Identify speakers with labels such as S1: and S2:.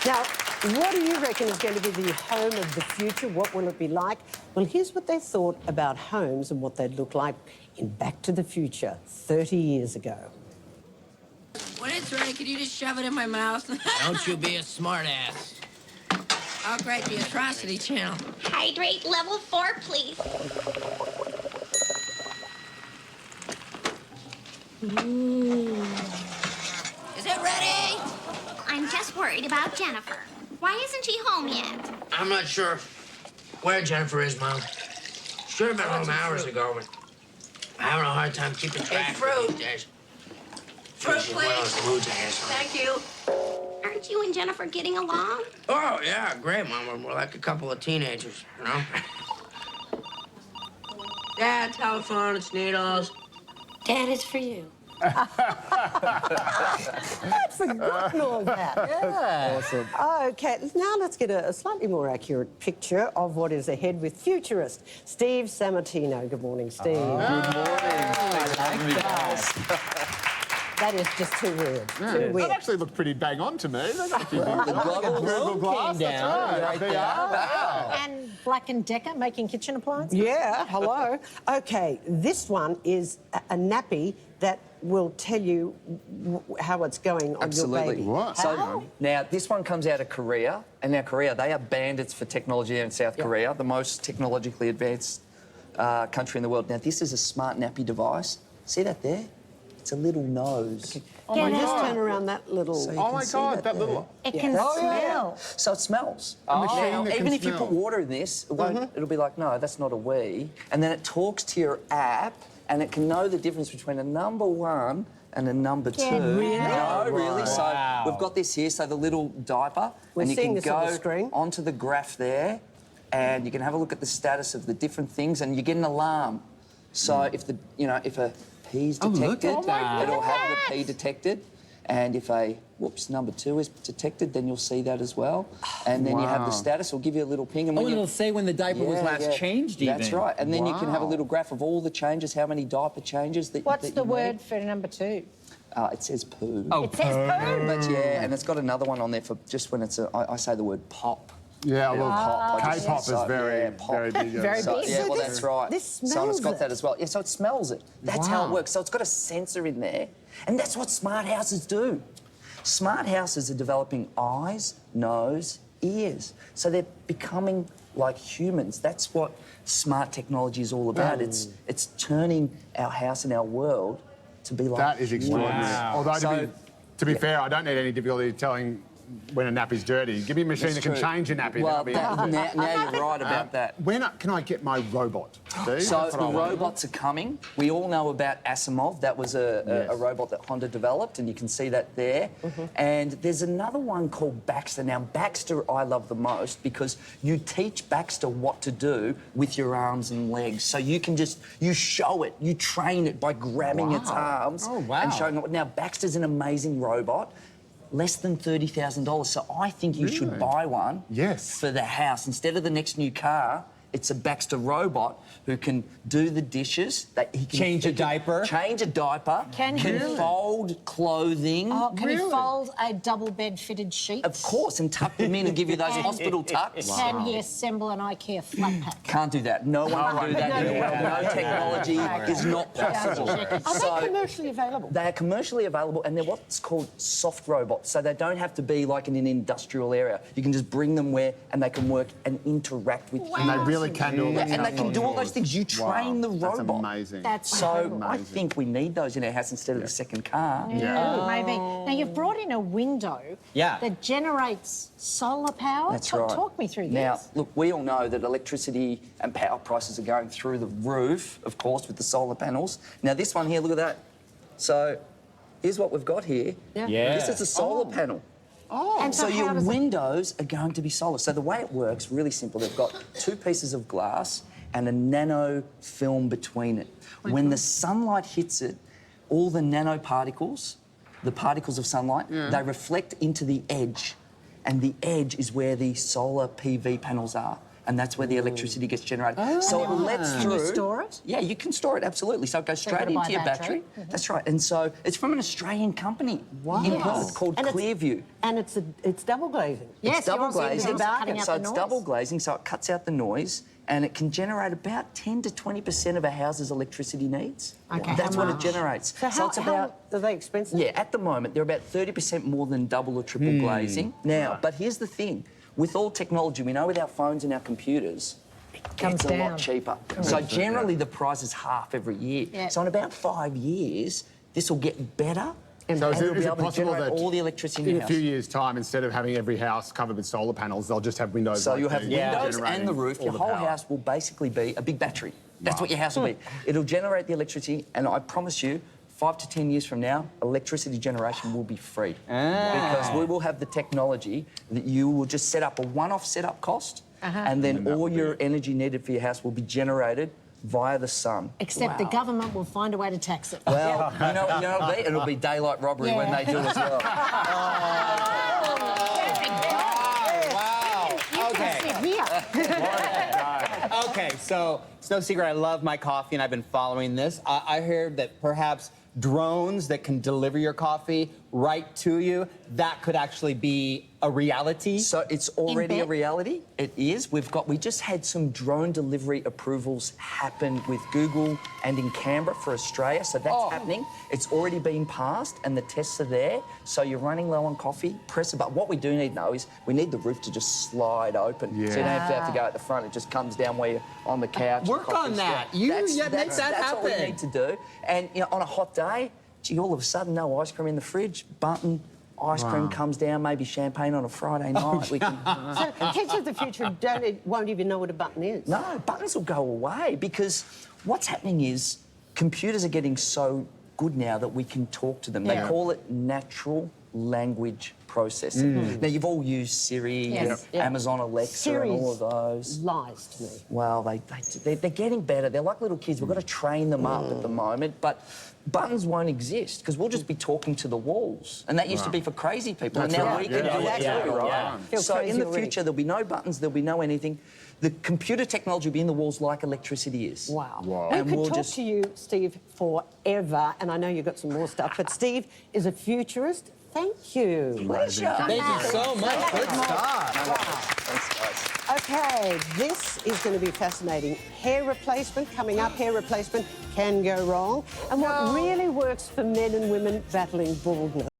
S1: Now, what do you reckon is going to be the home of the future? What will it be like? Well, here's what they thought about homes and what they'd look like in Back to the Future 30 years ago.
S2: When it's ready, could you just shove it in my mouth?
S3: Don't you be a smartass.
S2: I'll great the Atrocity Channel.
S4: Hydrate level 4, please.
S2: Is it ready?
S4: I'm just worried about Jennifer. Why isn't she home yet?
S3: I'm not sure where Jennifer is, Mom. Should have been home hours ago, but I'm having a hard time keeping track of
S2: fruit.
S3: these days.
S2: Fruit,
S3: She's in one of
S2: please.
S3: those moods, I guess.
S2: Thank you.
S4: Aren't you and Jennifer getting along?
S3: Oh, yeah, great, Mom. We're like a couple of teenagers, you know? Dad, telephone, it's needles.
S2: Dad, it's for you.
S1: I'd forgotten all that. Yeah.
S5: Awesome.
S1: OK, now let's get a slightly more accurate picture of what is ahead with futurist Steve Sammartino. Good morning, Steve.
S5: Good morning. Thanks for having me, guys.
S1: That is just too weird. Too
S6: That
S1: weird.
S6: actually looked pretty bang on to me. They got a few
S5: The global
S6: Google Glass,
S5: came
S6: that's
S5: down
S6: right.
S5: right
S6: They
S5: there.
S6: are. Wow.
S7: And Black & Decker making kitchen appliances?
S1: Yeah, hello. OK, this one is a nappy that will tell you how it's going on your
S5: Absolutely.
S1: baby.
S6: What?
S5: So now this one comes out of Korea, and now Korea, they are bandits for technology in South Korea, the most technologically advanced country in the world. Now this is a smart nappy device. See that there? It's a little nose.
S6: Oh my
S1: Just
S6: God.
S1: turn around that little...
S5: So you
S6: Oh
S5: can
S6: my
S5: see
S6: God, that
S5: there.
S6: little...
S7: It can
S5: Oh, yeah.
S7: smell.
S5: So it smells.
S6: machine
S5: Now,
S6: that can
S5: even if you
S6: smell.
S5: put water in this, it won't, it'll be like, no, that's not a wee. And then it talks to your app, and it can know the difference between a number 1 and a number 2.
S7: Really?
S5: No, really. So
S6: Wow.
S5: we've got this here, so the little diaper,
S1: We're
S5: and you
S1: seeing
S5: can
S1: this on the
S5: go
S1: screen.
S5: onto the graph there, and you can have a look at the status of the different things, and you get an alarm. So if the, if a pee's detected,
S6: look at that.
S5: it'll have the pee detected. And if a, number 2 is detected, then you'll see that as well. And then you have the
S6: Wow.
S5: status, it'll give you a little ping. And
S8: Oh,
S5: when
S8: and
S5: you,
S8: it'll say when the diaper was last changed even.
S5: That's right. And then you can have a
S6: Wow.
S5: little graph of all the changes, how many diaper changes that
S7: What's
S5: that
S7: the
S5: you
S7: word
S5: need.
S7: for number 2?
S5: It says poo.
S8: Oh,
S7: It says poo.
S5: But yeah, and it's got another one on there for just when it's I say the word pop.
S6: Yeah, well,
S5: Pop. I just-
S6: K-pop is
S5: so,
S6: very,
S5: yeah, pop.
S6: very big.
S7: Very
S5: So,
S7: big.
S5: yeah,
S1: So
S5: well,
S1: this-
S5: that's right.
S1: this
S5: So it's
S1: smells
S5: got
S1: it.
S5: that as well. Yeah, so it smells it. That's how it
S6: Wow.
S5: works. So it's got a sensor in there, and that's what smart houses do. Smart houses are developing eyes, nose, ears. So they're becoming like humans. That's what smart technology is all about. It's turning our house and our world to be like
S6: That is extraordinary.
S8: Wow.
S6: Although,
S5: So-
S6: to be fair, I don't need any difficulty telling when a nappy's dirty. Give me a machine
S5: That's
S6: that can
S5: true.
S6: change a nappy.
S5: Well,
S6: that'll be
S5: now you're right about that.
S6: When can I get my robot, Steve?
S5: So
S6: That's what
S5: the
S6: I want.
S5: robots are coming. We all know about Asimov. That was a
S6: Yes.
S5: robot that Honda developed, and you can see that there. And there's another one called Baxter. Now, Baxter I love the most because you teach Baxter what to do with your arms and legs. So you can you show it, you train it by grabbing its
S6: Wow.
S5: arms
S8: Oh, wow.
S5: and showing it. Now, Baxter's an amazing robot. Less than $30,000. So I think you should
S6: Really?
S5: buy one
S6: Yes.
S5: for the house. Instead of the next new car, it's a Baxter robot who can do the dishes. That he can
S8: Change a diaper.
S5: Change a diaper.
S7: Can he? Really?
S5: fold clothing.
S7: Oh, can he
S6: Really?
S7: fold a double bed fitted sheet?
S5: Of course, and tuck them in and give you those
S7: And-
S5: hospital tucks.
S7: Can he assemble an IKEA flat pack?
S5: Can't do that. No one can do that in the world. No technology is not possible.
S1: Are they commercially available?
S5: They are commercially available, and they're what's called soft robots. So they don't have to be like in an industrial area. You can just bring them where, and they can work and interact with
S6: And they
S5: humans.
S6: really can do all that
S5: Yeah, and they
S6: stuff
S5: can
S6: on
S5: do all
S6: yours.
S5: those things. You train the
S6: That's
S5: robot.
S6: amazing.
S7: That's
S5: So
S7: incredible.
S5: I think we need those in our house instead of the second car.
S7: Yeah, maybe. Now, you've brought in a window
S8: Yeah.
S7: that generates solar power.
S5: That's right.
S7: Talk me through
S5: Now,
S7: this.
S5: look, we all know that electricity and power prices are going through the roof, of course, with the solar panels. Now, this one here, look at that. So, here's what we've got here.
S8: Yeah.
S5: This is a solar panel.
S7: And
S5: So
S7: how
S5: your
S7: does it-
S5: windows are going to be solar. So the way it works, really simple. They've got 2 pieces of glass and a nano film between it. When the sunlight hits it, all the nanoparticles, the particles of sunlight, they reflect into the edge. And the edge is where the solar PV panels are. and that's where the electricity gets generated. So it lets through.
S7: Can you store it?
S5: Yeah, you can store it, absolutely. So it goes
S7: you've got
S5: straight
S7: to buy
S5: into your battery. That's right. And so it's from an Australian company in Perth called
S1: And it's-
S5: Clearview.
S1: And it's double glazing.
S7: Yes,
S5: It's double
S7: you're also
S5: glazing,
S7: cutting out
S5: so
S7: the
S5: it's
S7: noise.
S5: double glazing, so it cuts out the noise, and it can generate about 10 to 20% of a house's electricity needs.
S7: Okay,
S5: That's
S7: how
S5: what it
S7: much?
S5: generates.
S1: So
S5: it's about
S1: are they expensive?
S5: yeah, at the moment they're about 30% more than double or triple glazing. Now, but here's the thing: with all technology, we know with our phones and our computers, it
S7: Comes
S5: gets a
S7: down.
S5: lot cheaper. So generally, the price is half every year.
S7: Yeah.
S5: So in about 5 years, this will get better.
S6: So
S5: and
S6: is
S5: it'll
S6: it
S5: be able to
S6: possible
S5: generate
S6: that
S5: all the electricity in
S6: in
S5: your
S6: a few
S5: house.
S6: years' time, instead of having every house covered with solar panels, they'll just have windows?
S5: So
S6: like
S5: you'll have
S6: these,
S5: windows
S6: generating
S5: and the roof.
S6: all
S5: Your
S6: the
S5: whole
S6: power.
S5: house will basically be a big battery. That's what your house will be. It'll generate the electricity, and I promise you, 5 to 10 years from now, electricity generation will be free. Because we will have the technology that you will just set up a one-off setup cost, and then all your energy needed for your house will be generated via the sun.
S7: Except the government will find a way to tax it.
S5: Well, you know what it'll be? It'll be daylight robbery when they do as well.
S8: Wow. Okay.
S7: Sit here.
S8: Okay, so it's no secret I love my coffee and I've been following this. I heard that perhaps drones that can deliver your coffee right to you, that could actually be a reality.
S5: So it's already a
S7: bed?
S5: reality. It is. We just had some drone delivery approvals happen with Google and in Canberra for Australia. So that's happening. It's already been passed and the tests are there. So you're running low on coffee, press a button. What we do need to know is we need the roof to just slide open. So you don't have to go at the front. It just comes down where you're on the couch.
S8: Work
S5: the coffee's
S8: on that.
S5: there.
S8: You
S5: That's
S8: make that
S5: That's what we
S8: happen.
S5: need to do. And you know, on a hot day, gee, all of a sudden, no ice cream in the fridge. Button, ice cream comes down, maybe champagne on a Friday night. We can...
S1: So kids of the future won't even know what a button is.
S5: No, buttons will go away because what's happening is computers are getting so good now that we can talk to them. They call it natural language processing. Now, you've all used Siri,
S7: Yes.
S5: and Amazon Alexa and all of those.
S1: Lies to me.
S5: Well, they're getting better. They're like little kids. We've got to train them up at the moment. But buttons won't exist because we'll just be talking to the walls. And that used to be for crazy people.
S6: That's
S5: and now
S6: right,
S5: we can
S6: yeah.
S5: do it
S1: Exactly
S5: too,
S1: right.
S5: right?
S1: Feel
S5: So in
S1: crazy
S5: the
S1: already.
S5: future, there'll be no buttons, there'll be no anything. The computer technology will be in the walls like electricity is.
S1: Wow.
S6: Wow.
S1: We could talk to you, Steve, forever, and I know you've got some more stuff, but Steve is a futurist. Thank you.
S5: Pleasure.
S8: Thank you so much. Good stuff.
S5: Thanks, guys.
S1: Okay, this is going to be fascinating. Hair replacement coming up. Hair replacement can go wrong. And what really works for men and women battling baldness.